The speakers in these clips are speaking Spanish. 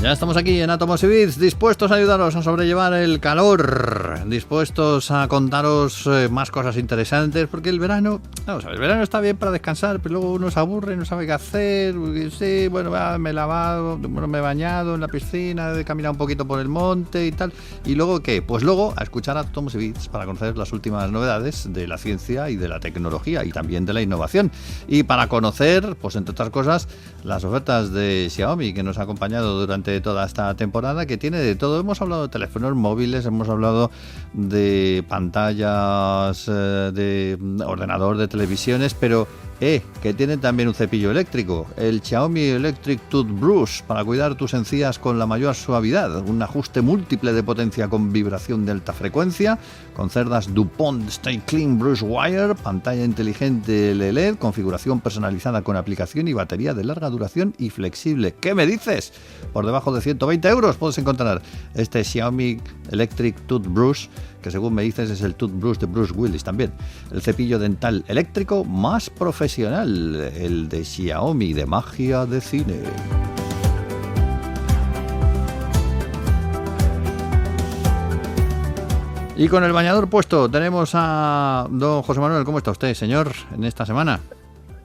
Ya estamos aquí en Átomos y Bits, dispuestos a ayudaros a sobrellevar el calor, dispuestos a contaros más cosas interesantes, porque el verano, vamos a ver, el verano está bien para descansar, pero luego uno se aburre, no sabe qué hacer. Sí, bueno, me he lavado, bueno, me he bañado en la piscina, he caminado un poquito por el monte y tal. ¿Y luego qué? Pues luego a escuchar Átomos y Bits para conocer las últimas novedades de la ciencia y de la tecnología y también de la innovación. Y para conocer, pues entre otras cosas, las ofertas de Xiaomi que nos ha acompañado durante toda esta temporada, que tiene de todo. Hemos hablado de teléfonos móviles, hemos hablado de pantallas, de ordenador, de televisiones, pero que tiene también un cepillo eléctrico, el Xiaomi Electric Toothbrush, para cuidar tus encías con la mayor suavidad, un ajuste múltiple de potencia con vibración de alta frecuencia, con cerdas DuPont Stay Clean Brush Wire, pantalla inteligente LED, configuración personalizada con aplicación y batería de larga duración y flexible. ¿Qué me dices? Por debajo de 120 euros puedes encontrar este Xiaomi Electric Toothbrush, que según me dices es el toothbrush de Bruce Willis también. El cepillo dental eléctrico más profesional, el de Xiaomi, de magia de cine. Y con el bañador puesto tenemos a don José Manuel. ¿Cómo está usted, señor, en esta semana?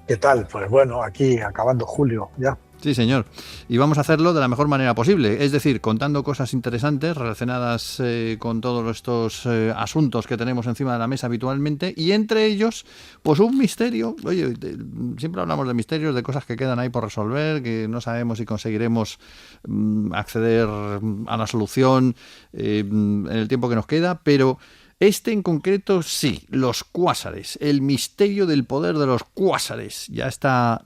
¿Qué tal? Pues bueno, aquí acabando julio ya. Sí, señor. Y vamos a hacerlo de la mejor manera posible, es decir, contando cosas interesantes relacionadas con todos estos asuntos que tenemos encima de la mesa habitualmente, y entre ellos, pues un misterio. Oye, siempre hablamos de misterios, de cosas que quedan ahí por resolver, que no sabemos si conseguiremos acceder a la solución en el tiempo que nos queda, pero este en concreto sí, los cuásares, el misterio del poder de los cuásares, ya está.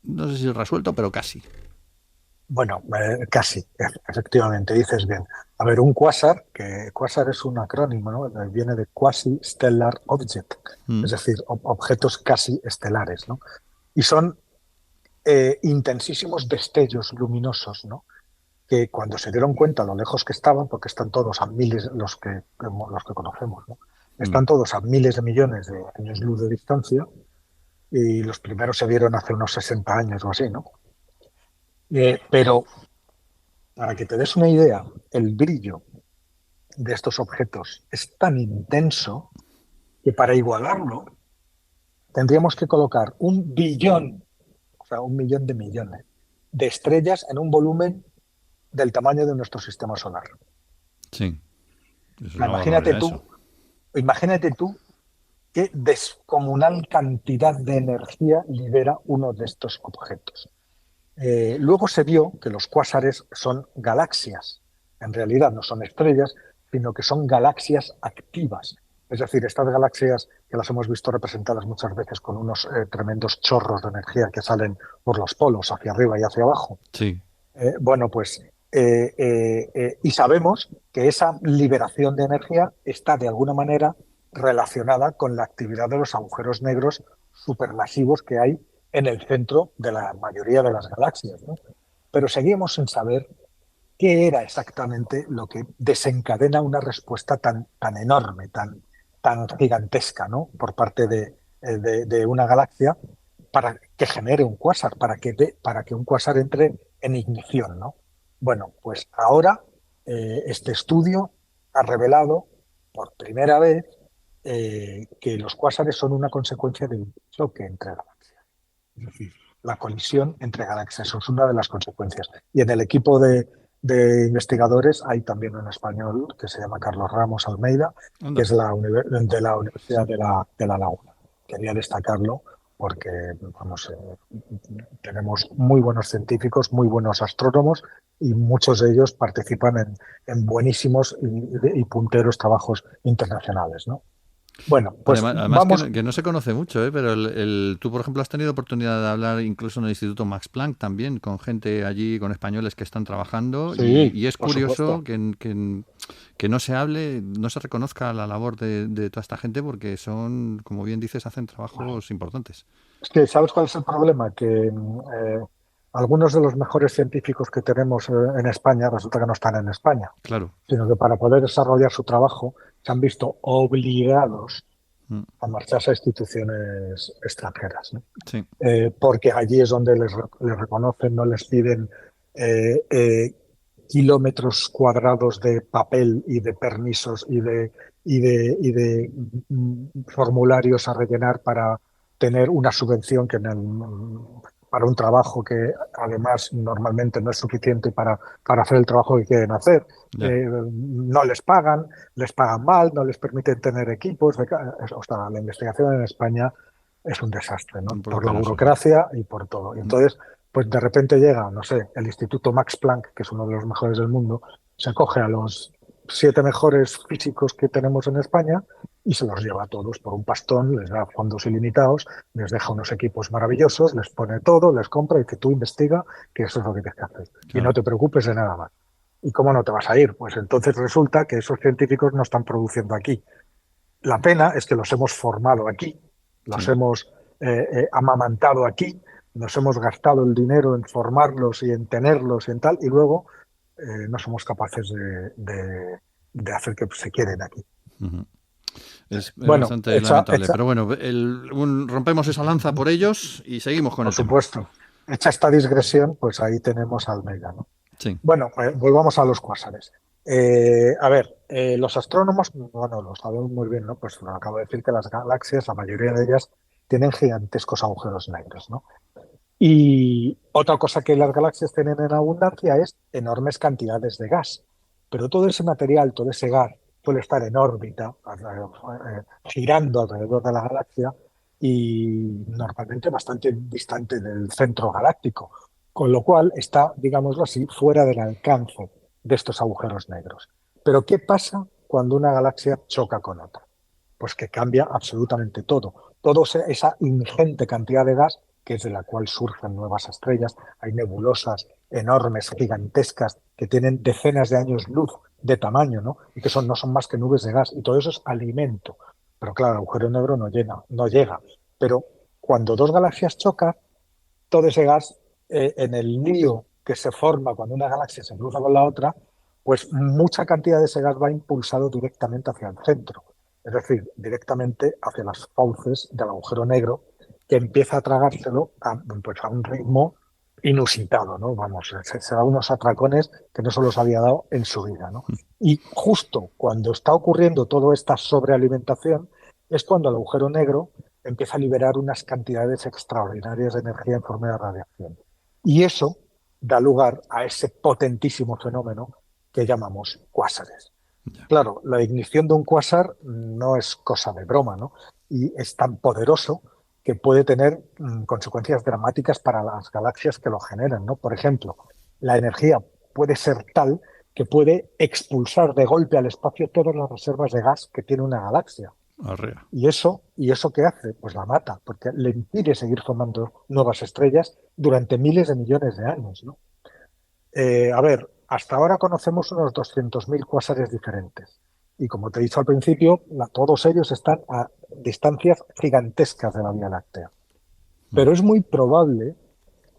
No sé si resuelto, pero casi. Bueno, casi, efectivamente, dices bien. A ver, un cuásar, que cuásar es un acrónimo, ¿no? Viene de Quasi-Stellar Object, es decir, objetos casi estelares, ¿no? Y son intensísimos destellos luminosos, ¿no? Que cuando se dieron cuenta lo lejos que estaban, porque están todos a miles, los que conocemos, ¿no? Están todos a miles de millones de años luz de distancia, y los primeros se vieron hace unos 60 años o así, ¿no? Pero para que te des una idea, el brillo de estos objetos es tan intenso que para igualarlo tendríamos que colocar 1 billón, o sea, 1 millón de millones de estrellas en un volumen del tamaño de nuestro sistema solar. Sí, eso es una Imagínate barbaridad eso. imagínate tú qué descomunal cantidad de energía libera uno de estos objetos. Luego se vio que los cuásares son galaxias. En realidad no son estrellas, sino que son galaxias activas. Es decir, estas galaxias que las hemos visto representadas muchas veces con unos tremendos chorros de energía que salen por los polos, hacia arriba y hacia abajo. Sí. Bueno, pues, y sabemos que esa liberación de energía está de alguna manera relacionada con la actividad de los agujeros negros supermasivos que hay en el centro de la mayoría de las galaxias, ¿no? Pero seguimos sin saber qué era exactamente lo que desencadena una respuesta tan enorme, tan gigantesca, ¿no? Por parte de una galaxia para que genere un cuásar, para que un cuásar entre en ignición, ¿no? Bueno, pues ahora este estudio ha revelado por primera vez que los cuásares son una consecuencia de un choque entre galaxias. Es decir, la colisión entre galaxias es una de las consecuencias. Y en el equipo de investigadores hay también un español que se llama Carlos Ramos Almeida, que Anda. es de la Universidad de la Laguna. Quería destacarlo porque vamos, tenemos muy buenos científicos, muy buenos astrónomos, y muchos de ellos participan en buenísimos y punteros trabajos internacionales, ¿no? Bueno, pues Además vamos. que no se conoce mucho, pero tú, por ejemplo, has tenido oportunidad de hablar incluso en el Instituto Max Planck también, con gente allí, con españoles que están trabajando, Sí, y es por curioso supuesto. que no se hable, no se reconozca la labor de toda esta gente, porque son, como bien dices, hacen trabajos importantes. Es que, ¿sabes cuál es el problema? Que algunos de los mejores científicos que tenemos en España resulta que no están en España, Claro. sino que para poder desarrollar su trabajo se han visto obligados Mm, a marcharse a instituciones extranjeras, ¿no? sí. Porque allí es donde les reconocen, no les piden. kilómetros cuadrados de papel y de permisos y de formularios a rellenar para tener una subvención para un trabajo que además normalmente no es suficiente para hacer el trabajo que quieren hacer. Ya, No les pagan mal, no les permiten tener equipos. O sea, la investigación en España es un desastre, ¿no? un poco Por la penoso, sí. burocracia y por todo. Y entonces, pues de repente llega, no sé, el Instituto Max Planck, que es uno de los mejores del mundo, se coge a los 7 mejores físicos que tenemos en España y se los lleva a todos por un pastón, les da fondos ilimitados, les deja unos equipos maravillosos, les pone todo, les compra y que tú investiga, que eso es lo que tienes que hacer. Y no Claro, te preocupes de nada más. ¿Y cómo no te vas a ir? Pues entonces resulta que esos científicos no están produciendo aquí. La pena es que los hemos formado aquí, los sí. hemos amamantado aquí, nos hemos gastado el dinero en formarlos y en tenerlos y en tal, y luego no somos capaces de hacer que se queden aquí. Ujú. Es Bueno, bastante lamentable, pero bueno, rompemos esa lanza por ellos y seguimos con por el tema. supuesto, hecha esta digresión, pues ahí tenemos a Almeida, ¿no? Sí. Bueno, volvamos a los cuásares. A ver, los astrónomos, bueno, lo sabemos muy bien, ¿no? Pues lo acabo de decir que las galaxias, la mayoría de ellas, tienen gigantescos agujeros negros, ¿no? Y otra cosa que las galaxias tienen en abundancia es enormes cantidades de gas. Pero todo ese material, todo ese gas, suele estar en órbita, girando alrededor de la galaxia y normalmente bastante distante del centro galáctico, con lo cual está, digámoslo así, fuera del alcance de estos agujeros negros. Pero ¿qué pasa cuando una galaxia choca con otra? Pues que cambia absolutamente todo. Toda esa ingente cantidad de gas que es de la cual surgen nuevas estrellas. Hay nebulosas enormes, gigantescas, que tienen decenas de años luz de tamaño, ¿no? Y que no son más que nubes de gas. Y todo eso es alimento. Pero claro, el agujero negro no llega. Pero cuando dos galaxias chocan, todo ese gas, en el lío que se forma cuando una galaxia se cruza con la otra, pues mucha cantidad de ese gas va impulsado directamente hacia el centro, es decir, directamente hacia las fauces del agujero negro, que empieza a tragárselo pues a un ritmo inusitado, ¿no? Vamos, se da unos atracones que no se los había dado en su vida, ¿no? Y justo cuando está ocurriendo toda esta sobrealimentación, es cuando el agujero negro empieza a liberar unas cantidades extraordinarias de energía en forma de radiación. Y eso da lugar a ese potentísimo fenómeno que llamamos cuásares. Ya. Claro, la ignición de un cuásar no es cosa de broma, ¿no? Y es tan poderoso que puede tener consecuencias dramáticas para las galaxias que lo generan, ¿no? Por ejemplo, la energía puede ser tal que puede expulsar de golpe al espacio todas las reservas de gas que tiene una galaxia. Arrea. ¿Y eso qué hace? Pues la mata, porque le impide seguir formando nuevas estrellas durante miles de millones de años, ¿no? A ver, hasta ahora conocemos unos 200.000 cuásares diferentes. Y como te he dicho al principio, todos ellos están a distancias gigantescas de la Vía Láctea. Mm. Pero es muy probable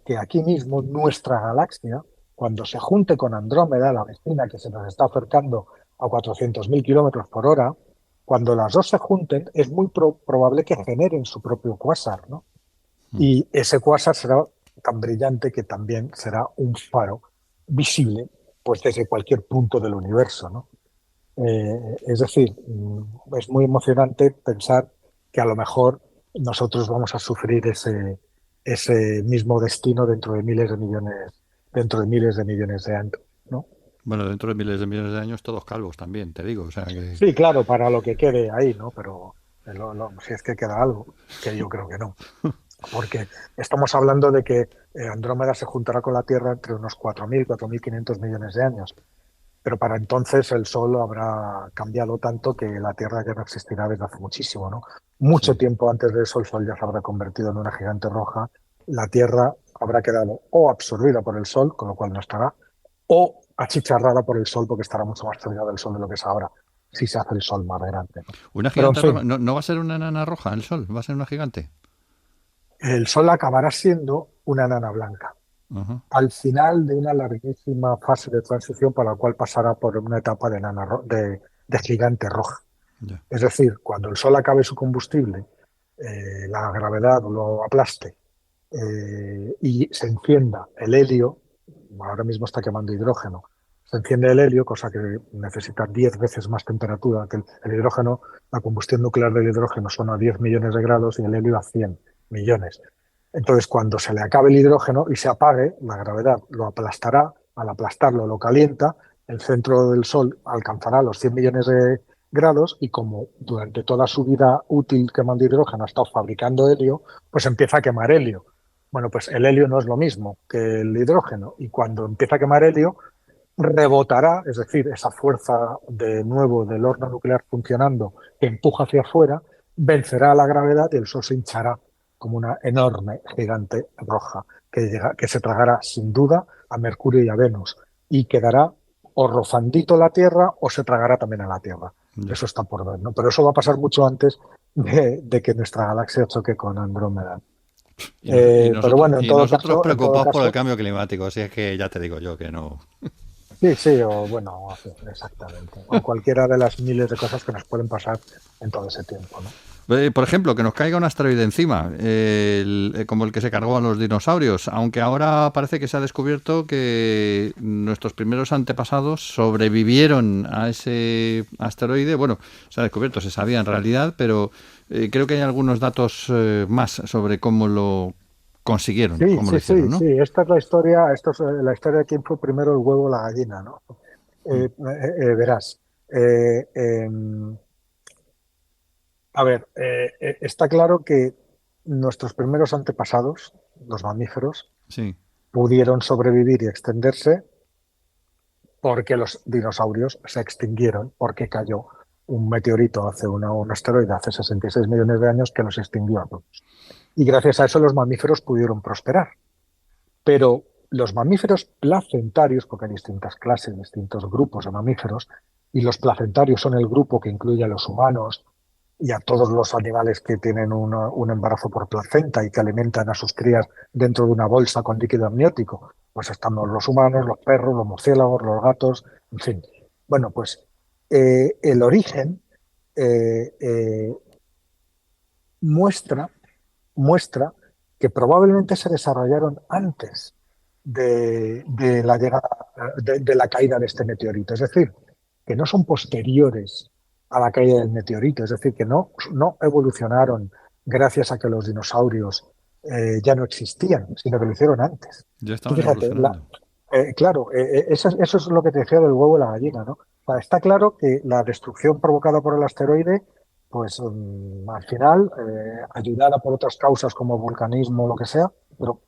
que aquí mismo nuestra galaxia, cuando se junte con Andrómeda, la vecina que se nos está acercando a 400.000 kilómetros por hora, cuando las dos se junten, es muy probable que generen su propio cuásar, ¿no? Mm. Y ese cuásar será tan brillante que también será un faro visible, pues desde cualquier punto del universo, ¿no? Es decir, es muy emocionante pensar que a lo mejor nosotros vamos a sufrir ese mismo destino dentro de miles de millones de años, ¿no? Bueno, dentro de miles de años todos calvos también, te digo. O sea que... Sí, claro, para lo que quede ahí, ¿no? Pero si es que queda algo, que yo creo que no. Porque estamos hablando de que Andrómeda se juntará con la Tierra entre unos 4.000, 4.500 millones de años. Pero para entonces el Sol habrá cambiado tanto que la Tierra ya no existirá desde hace muchísimo, ¿no? Mucho Sí. tiempo antes de eso el Sol ya se habrá convertido en una gigante roja. La Tierra habrá quedado o absorbida por el Sol, con lo cual no estará, o achicharrada por el Sol porque estará mucho más cerca del Sol de lo que es ahora, si se hace el Sol más grande, ¿no? Una Pero en gigante roja. fin, No, no va a ser una enana roja el sol, va a ser una gigante. el Sol acabará siendo una enana blanca Ajá. al final de una larguísima fase de transición para la cual pasará por una etapa de gigante roja. Ya. Es decir, cuando el Sol acabe su combustible, la gravedad lo aplaste y se encienda el helio, ahora mismo está quemando hidrógeno, se enciende el helio, cosa que necesita 10 veces más temperatura que el hidrógeno. La combustión nuclear del hidrógeno son a 10 millones de grados y el helio a 100 millones. Entonces, cuando se le acabe el hidrógeno y se apague, la gravedad lo aplastará. Al aplastarlo, lo calienta. El centro del Sol alcanzará los 100 millones de grados y como durante toda su vida útil quemando hidrógeno ha estado fabricando helio, pues empieza a quemar helio. Bueno, pues el helio no es lo mismo que el hidrógeno y cuando empieza a quemar helio, rebotará, es decir, esa fuerza de nuevo del horno nuclear funcionando que empuja hacia afuera, vencerá a la gravedad y el Sol se hinchará como una enorme gigante roja que se tragará sin duda a Mercurio y a Venus y quedará o rozandito la Tierra o se tragará también a la Tierra. Ya. Eso está por ver, ¿no? Pero eso va a pasar mucho antes de que nuestra galaxia choque con Andrómeda. Pero bueno, Y nosotros en todo preocupados por el caso, cambio climático, así es que ya te digo yo que no. sí, sí, o bueno, sí, exactamente. O cualquiera de las miles de cosas que nos pueden pasar en todo ese tiempo, ¿no? Por ejemplo, que nos caiga un asteroide encima, como el que se cargó a los dinosaurios, aunque ahora parece que se ha descubierto que nuestros primeros antepasados sobrevivieron a ese asteroide. Bueno, se ha descubierto, se sabía en realidad, pero creo que hay algunos datos más sobre cómo lo consiguieron, Sí, cómo lo sí, hicieron, sí, ¿no? sí. Esta es la historia, esto es la historia de quién fue primero el huevo o la gallina, ¿no? Verás. eh, em, a ver, está claro que nuestros primeros antepasados, los mamíferos, Sí, pudieron sobrevivir y extenderse porque los dinosaurios se extinguieron, porque cayó un meteorito un asteroide hace 66 millones de años que los extinguió a todos. Y gracias a eso los mamíferos pudieron prosperar. Pero los mamíferos placentarios, porque hay distintas clases, distintos grupos de mamíferos, y los placentarios son el grupo que incluye a los humanos y a todos los animales que tienen un embarazo por placenta y que alimentan a sus crías dentro de una bolsa con líquido amniótico. Pues están los humanos, los perros, los murciélagos, los gatos, en fin. Bueno, pues el origen eh, eh, muestra, muestra que probablemente se desarrollaron antes de la llegada, de la caída de este meteorito. Es decir, que no son posteriores a la caída del meteorito, es decir, que no evolucionaron gracias a que los dinosaurios ya no existían, sino que lo hicieron antes. ya Tú estaban fíjate, evolucionando. claro, eso es lo que te decía del huevo y la gallina, ¿no? O sea, está claro que la destrucción provocada por el asteroide, pues al final, ayudada por otras causas como vulcanismo o lo que sea, pero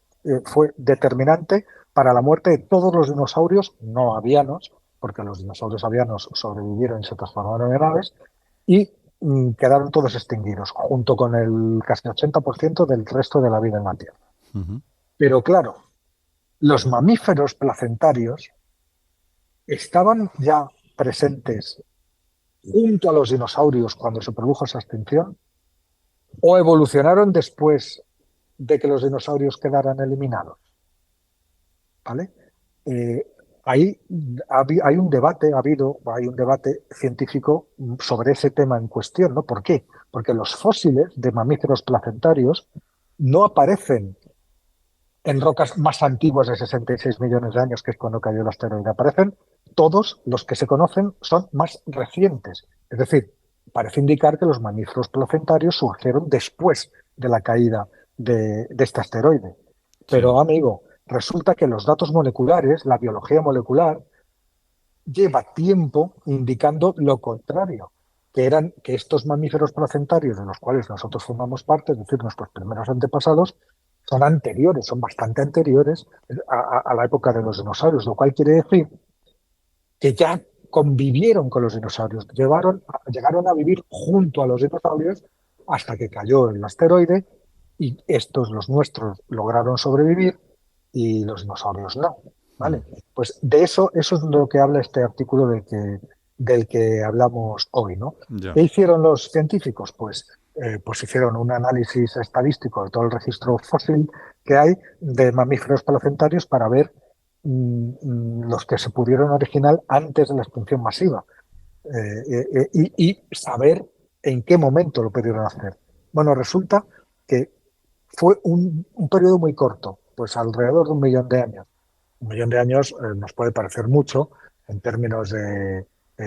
fue determinante para la muerte de todos los dinosaurios no avianos, porque los dinosaurios avianos sobrevivieron y se transformaron en aves, y quedaron todos extinguidos, junto con el casi 80% del resto de la vida en la Tierra. Ujú. Pero claro, los mamíferos placentarios estaban ya presentes junto a los dinosaurios cuando se produjo esa extinción o evolucionaron después de que los dinosaurios quedaran eliminados, ¿vale? Eh, ahí hay un debate, hay un debate científico sobre ese tema en cuestión, ¿no? ¿Por qué? Porque los fósiles de mamíferos placentarios no aparecen en rocas más antiguas de 66 millones de años, que es cuando cayó el asteroide. Aparecen todos los que se conocen son más recientes. Es decir, parece indicar que los mamíferos placentarios surgieron después de la caída de este asteroide. Sí. Pero, amigo, resulta que los datos moleculares, la biología molecular, lleva tiempo indicando lo contrario, que estos mamíferos placentarios de los cuales nosotros formamos parte, es decir, nuestros primeros antepasados, son anteriores, son bastante anteriores a la época de los dinosaurios, lo cual quiere decir que ya convivieron con los dinosaurios, llegaron a vivir junto a los dinosaurios hasta que cayó el asteroide y estos, los nuestros, lograron sobrevivir y los dinosaurios no. Mm. ¿Vale? Pues eso es lo que habla este artículo del que hablamos hoy, ¿no? Ya. ¿Qué hicieron los científicos? Pues hicieron un análisis estadístico de todo el registro fósil que hay de mamíferos placentarios para ver los que se pudieron originar antes de la extinción masiva y saber en qué momento lo pudieron hacer. Bueno, resulta que fue un periodo muy corto, pues alrededor de 1 millón de años. 1 millón de años nos puede parecer mucho, en términos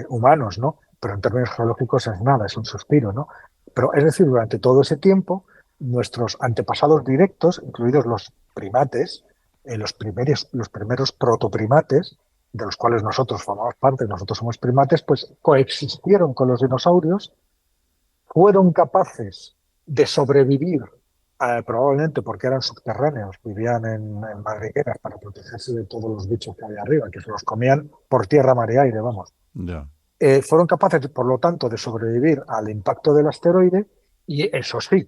humanos, ¿no? Pero en términos geológicos es nada, es un suspiro, ¿no? Pero es decir, durante todo ese tiempo, nuestros antepasados directos, incluidos los primates, los primeros protoprimates, de los cuales nosotros formamos parte, nosotros somos primates, pues coexistieron con los dinosaurios, fueron capaces de sobrevivir, probablemente porque eran subterráneos, vivían en madrigueras para protegerse de todos los bichos que había arriba, que se los comían por tierra, mar y aire, vamos. Ya. Fueron capaces, por lo tanto, de sobrevivir al impacto del asteroide y eso sí,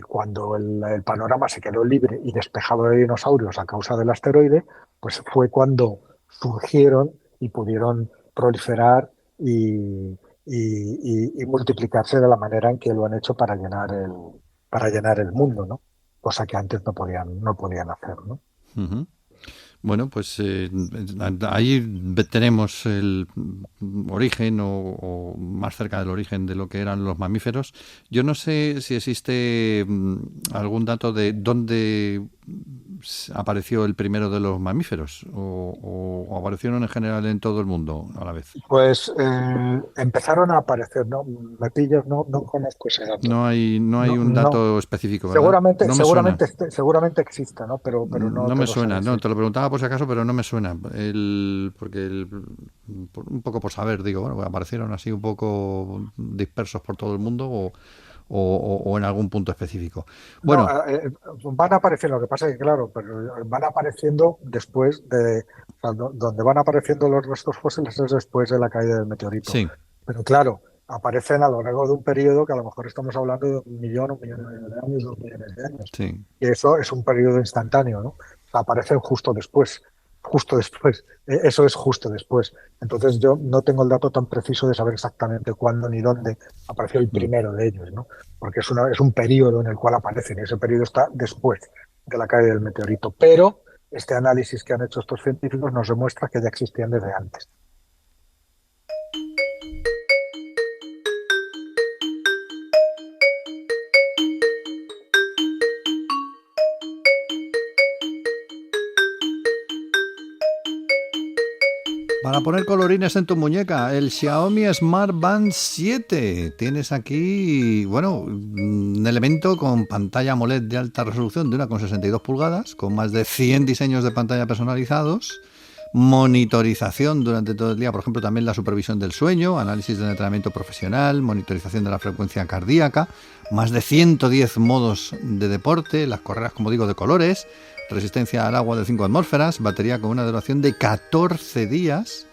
cuando el panorama se quedó libre y despejado de dinosaurios a causa del asteroide, pues fue cuando surgieron y pudieron proliferar y multiplicarse de la manera en que lo han hecho para llenar el mundo, ¿no? Cosa que antes no podían hacer, ¿no? Ujú. Bueno, pues ahí tenemos el origen o más cerca del origen de lo que eran los mamíferos. Yo no sé si existe algún dato de dónde apareció el primero de los mamíferos o aparecieron en general en todo el mundo a la vez. Pues empezaron a aparecer, ¿no? Me pillas, no conozco ese dato. No hay No, un no. dato específico, ¿verdad? Seguramente, No me suena. seguramente exista, ¿no? Pero no No te me lo sé suena, no, decir. te lo preguntaba por si acaso, pero no me suena. Un poco por saber, digo, bueno, aparecieron así un poco dispersos por todo el mundo o en algún punto específico. No, Bueno, van apareciendo, lo que pasa es que, claro, pero van apareciendo después o sea, donde van apareciendo los restos fósiles es después de la caída del meteorito. sí, Pero claro, aparecen a lo largo de un periodo que a lo mejor estamos hablando de un millón y medio de años, 2 millones de años. sí. Y eso es un periodo instantáneo, ¿no? O sea, aparecen justo después, justo después. Eso es justo después. Entonces yo no tengo el dato tan preciso de saber exactamente cuándo ni dónde apareció el Mm. primero de ellos, ¿no? Porque es un periodo en el cual aparecen y ese periodo está después de la caída del meteorito. Pero este análisis que han hecho estos científicos nos demuestra que ya existían desde antes. Para poner colorines en tu muñeca, el Xiaomi Smart Band 7. Tienes aquí, bueno, un elemento con pantalla AMOLED de alta resolución de 1,62 pulgadas, con más de 100 diseños de pantalla personalizados, monitorización durante todo el día, por ejemplo, también la supervisión del sueño, análisis del entrenamiento profesional, monitorización de la frecuencia cardíaca, más de 110 modos de deporte, las correas, como digo, de colores, resistencia al agua de 5 atmósferas, batería con una duración de 14 días.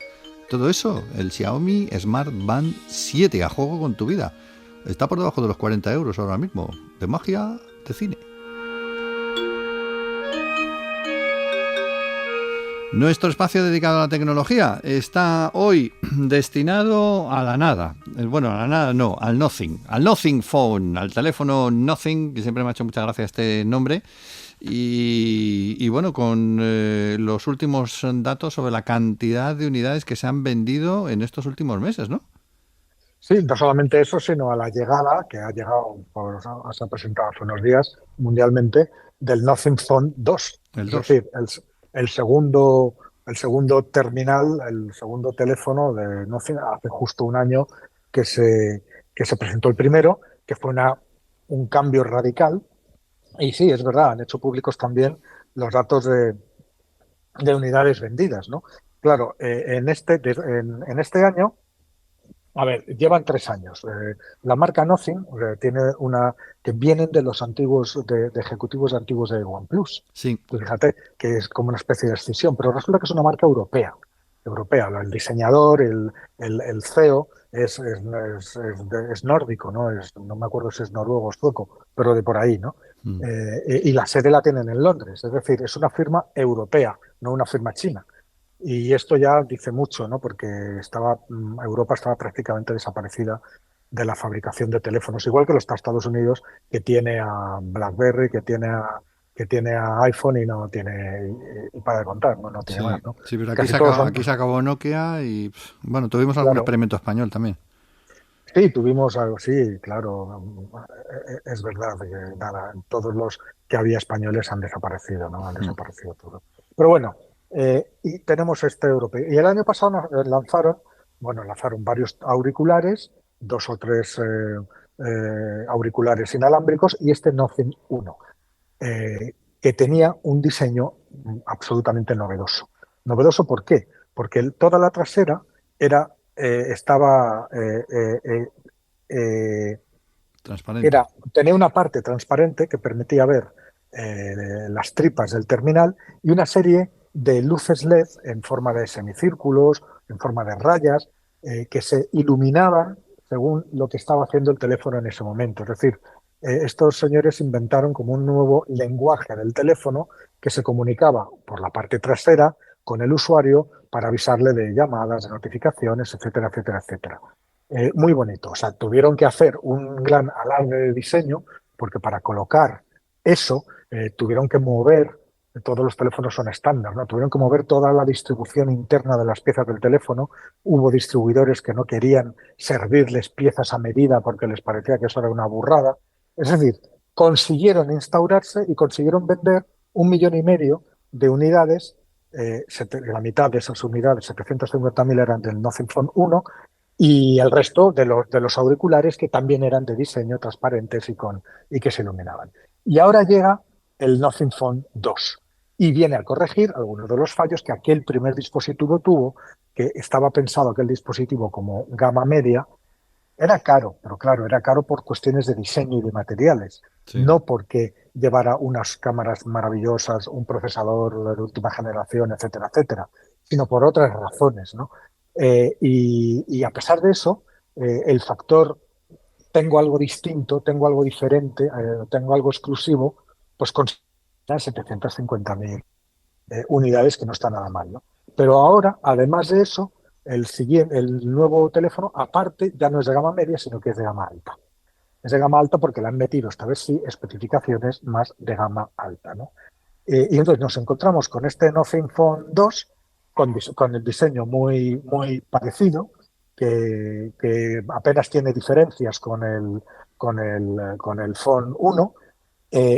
Todo eso, el Xiaomi Smart Band 7, a juego con tu vida. Está por debajo de los 40 euros ahora mismo. De magia, de cine. Nuestro espacio dedicado a la tecnología está hoy destinado a la nada. Bueno, a la nada no, al Nothing. Al Nothing Phone, al teléfono Nothing, que siempre me ha hecho mucha gracia este nombre. Y bueno, con los últimos datos sobre la cantidad de unidades que se han vendido en estos últimos meses, ¿no? Sí, no solamente eso, sino a la llegada, que ha llegado, se ha presentado hace unos días mundialmente, del Nothing Phone 2. El Es 2. decir, el segundo, el segundo terminal, el segundo teléfono de Nothing, hace justo un año que se presentó el primero, que fue un cambio radical. Y sí, es verdad, han hecho públicos también los datos de unidades vendidas, ¿no? Claro, en este año. A ver, llevan 3 años. La marca Nothing tiene que vienen de los antiguos, de ejecutivos antiguos de OnePlus. Sí. Pues fíjate que es como una especie de escisión, pero resulta que es una marca europea. Europea. El diseñador, el CEO es nórdico, ¿no? No me acuerdo si es noruego o sueco, pero de por ahí, ¿no? Mm. Y la sede la tienen en Londres. Es decir, es una firma europea, no una firma china. Y esto ya dice mucho, ¿no? Porque Europa estaba prácticamente desaparecida de la fabricación de teléfonos, igual que los Estados Unidos, que tiene a BlackBerry, que tiene a iPhone y no tiene, y para de contar, no tiene más, Sí, ¿no? sí, pero Casi todos son, aquí se acabó Nokia y bueno, tuvimos algún claro, experimento español también. sí, tuvimos algo, sí, claro, es verdad que nada, todos los que había españoles han desaparecido, ¿no? Han Mm. desaparecido todos. Pero bueno. Y tenemos este europeo. Y el año pasado lanzaron varios auriculares, dos o tres auriculares inalámbricos y este Nothing 1, que tenía un diseño absolutamente novedoso. ¿Novedoso por qué? Porque toda la trasera estaba eh, Transparente. tenía una parte transparente que permitía ver las tripas del terminal y una serie de luces LED en forma de semicírculos, en forma de rayas, que se iluminaban según lo que estaba haciendo el teléfono en ese momento. Es decir, estos señores inventaron como un nuevo lenguaje del teléfono que se comunicaba por la parte trasera con el usuario para avisarle de llamadas, de notificaciones, etcétera, etcétera, etcétera. Muy bonito. O sea, tuvieron que hacer un gran alarde de diseño porque para colocar eso tuvieron que mover, todos los teléfonos son estándar, ¿no? Tuvieron que mover toda la distribución interna de las piezas del teléfono. Hubo distribuidores que no querían servirles piezas a medida porque les parecía que eso era una burrada. Es decir, consiguieron instaurarse y consiguieron vender 1,5 millones de unidades. La mitad de esas unidades, 750.000, eran del Nothing Phone 1 y el resto de los auriculares que también eran de diseño transparentes y que se iluminaban. Y ahora llega el Nothing Phone 2 y viene a corregir algunos de los fallos que aquel primer dispositivo tuvo, que estaba pensado aquel dispositivo como gama media. Era caro, pero claro, era caro por cuestiones de diseño y de materiales, Sí. no porque llevara unas cámaras maravillosas, un procesador de última generación, etcétera, etcétera, sino por otras razones, ¿no? Y a pesar de eso, el factor tengo algo distinto, tengo algo diferente, tengo algo exclusivo, pues consigue 750.000 unidades, que no está nada mal, ¿no? Pero ahora, además de eso, el nuevo teléfono, aparte, ya no es de gama media, sino que es de gama alta. Es de gama alta porque le han metido, esta vez sí, especificaciones más de gama alta, ¿no? Y entonces nos encontramos con este Nothing Phone 2, con el diseño muy, muy parecido, que apenas tiene diferencias con el Phone 1.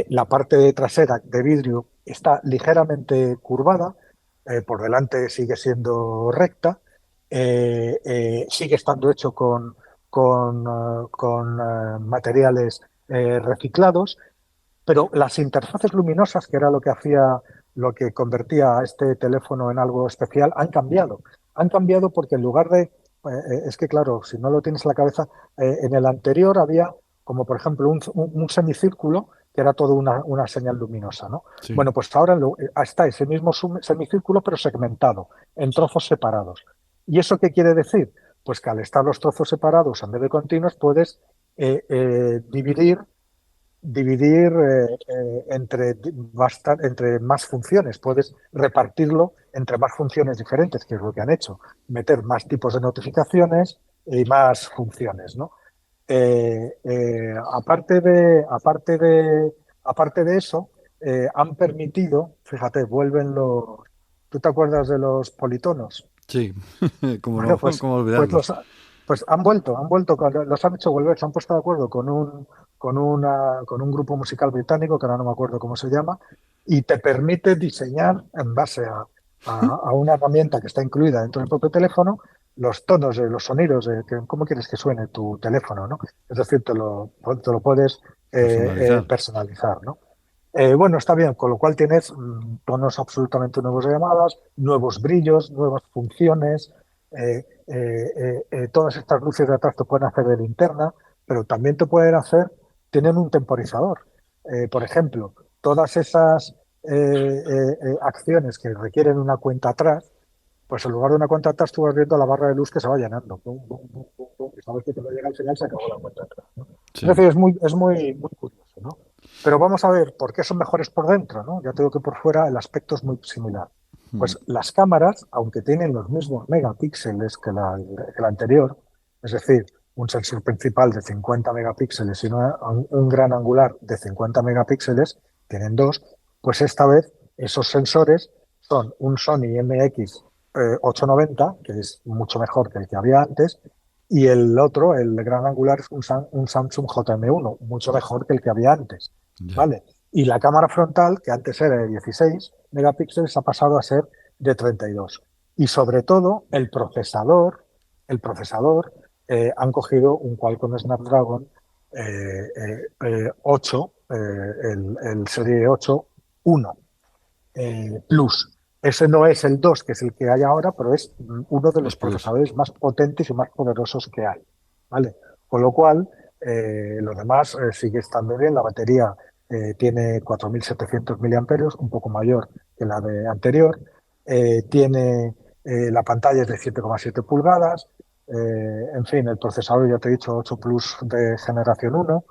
La parte trasera de vidrio está ligeramente curvada, por delante sigue siendo recta, sigue estando hecho con materiales reciclados, pero las interfaces luminosas, que era lo que convertía a este teléfono en algo especial, han cambiado. Han cambiado porque en lugar de, es que claro, si no lo tienes en la cabeza, en el anterior había como por ejemplo un semicírculo que era todo una señal luminosa, ¿no? Sí. Bueno, pues ahora está ese mismo semicírculo, pero segmentado, en trozos separados. ¿Y eso qué quiere decir? Pues que al estar los trozos separados en vez de continuos, puedes dividir entre más funciones. Puedes repartirlo entre más funciones diferentes, que es lo que han hecho. Meter más tipos de notificaciones y más funciones, ¿no? Aparte de eso, han permitido, fíjate, vuelven los... ¿Tú te acuerdas de los politonos? Sí. ¿Cómo Bueno, no? pues, ¿Cómo pues, olvidarlos? los, pues han vuelto, los han hecho volver, se han puesto de acuerdo con un grupo musical británico, que ahora no me acuerdo cómo se llama, y te permite diseñar en base a una herramienta que está incluida dentro del propio teléfono, los tonos de los sonidos de cómo quieres que suene tu teléfono, ¿no? Es decir, te lo puedes Personalizar. personalizar, ¿no? Bueno, está bien, con lo cual tienes tonos absolutamente nuevos de llamadas, nuevos brillos, nuevas funciones. Todas estas luces de atrás te pueden hacer de linterna, pero también tienen un temporizador. Por ejemplo, todas esas acciones que requieren una cuenta atrás, pues en lugar de una cuenta atrás tú vas viendo la barra de luz que se va llenando. Pum, pum, pum, pum, pum, y sabes que cuando llega al final se acabó la cuenta atrás, ¿no? Es Sí. decir, es muy curioso, ¿no? Pero vamos a ver por qué son mejores por dentro, ¿no? Ya te digo que por fuera el aspecto es muy similar. Mm. Pues las cámaras, aunque tienen los mismos megapíxeles que la anterior, es decir, un sensor principal de 50 megapíxeles y un gran angular de 50 megapíxeles, tienen dos, pues esta vez esos sensores son un Sony MX 890, que es mucho mejor que el que había antes, y el otro, el gran angular, es un Samsung JM1, mucho mejor que el que había antes. Ya. ¿Vale? Y la cámara frontal, que antes era de 16 megapíxeles, ha pasado a ser de 32. Y sobre todo, el procesador han cogido un Qualcomm Snapdragon 8, el serie 8 1 Plus. Ese no es el 2, que es el que hay ahora, pero es uno de Es los Plus. procesadores más potentes y más poderosos que hay, ¿vale? Con lo cual, lo demás sigue estando bien. La batería tiene 4.700 miliamperios, un poco mayor que la de anterior. La pantalla es de 7,7 pulgadas. En fin, el procesador, ya te he dicho, 8 Plus de generación 1,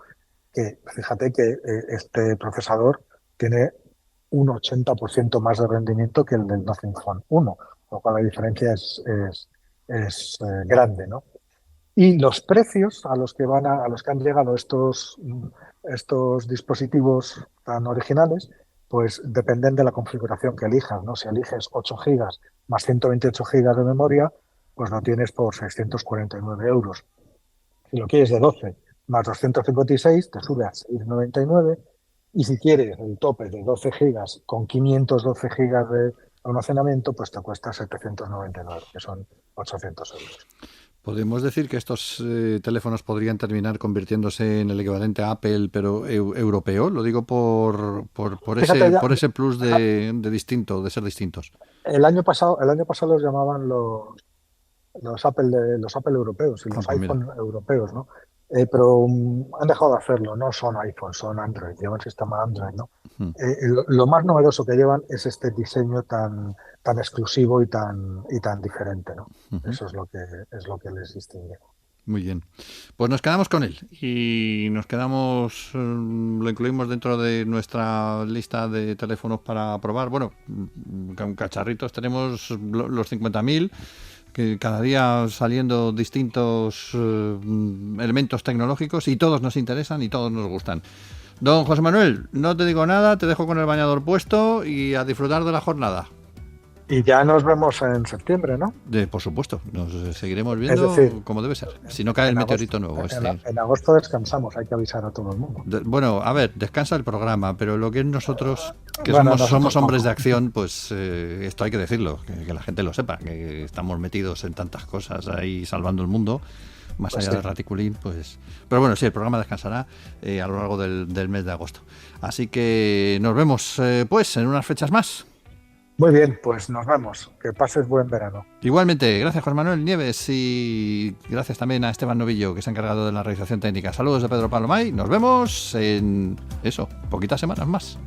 que fíjate que este procesador tiene un 80% más de rendimiento que el del Nothing Phone 1, con lo cual la diferencia es grande, ¿no? Y los precios a los que han llegado estos dispositivos tan originales, pues dependen de la configuración que elijas, ¿no? Si eliges 8 gigas más 128 gigas de memoria, pues lo tienes por 649 euros. Si lo quieres de 12 más 256, te sube a 699. Y si quieres el tope de 12 gigas con 512 gigas de almacenamiento, pues te cuesta 799, que son 800 euros. Podemos decir que estos teléfonos podrían terminar convirtiéndose en el equivalente a Apple, pero europeo. Lo digo Fíjate, por ese plus de distinto, de ser distintos. el año pasado los llamaban los Apple europeos y Ah, los pues mira. iPhone europeos, ¿no? Pero han dejado de hacerlo, no son iPhone, son Android, llevan sistema Android, ¿no? Mm. Lo más novedoso que llevan es este diseño tan exclusivo y tan diferente, ¿no? Ujú. Eso es lo que les distingue. Muy bien. Pues nos quedamos con él y lo incluimos dentro de nuestra lista de teléfonos para probar. Bueno, con cacharritos tenemos los 50.000, que cada día saliendo distintos elementos tecnológicos y todos nos interesan y todos nos gustan. Don José Manuel, no te digo nada, te dejo con el bañador puesto y a disfrutar de la jornada. Y ya nos vemos en septiembre, ¿no? Por supuesto, nos seguiremos Es viendo decir, como debe ser. Si no cae el en meteorito agosto, nuevo. en agosto descansamos, hay que avisar a todo el mundo. Bueno, a ver, descansa el programa, pero lo que es nosotros, que Bueno, somos nosotros hombres poco. de acción, pues esto hay que decirlo, que la gente lo sepa, que estamos metidos en tantas cosas ahí salvando el mundo, más Pues allá sí. del raticulín, pues... Pero bueno, sí, el programa descansará a lo largo del mes de agosto. Así que nos vemos, pues, en unas fechas más. Muy bien, pues nos vemos. Que pases buen verano. Igualmente, gracias Juan Manuel Nieves y gracias también a Esteban Novillo, que se ha encargado de la realización técnica. Saludos de Pedro Palomay, nos vemos en poquitas semanas más.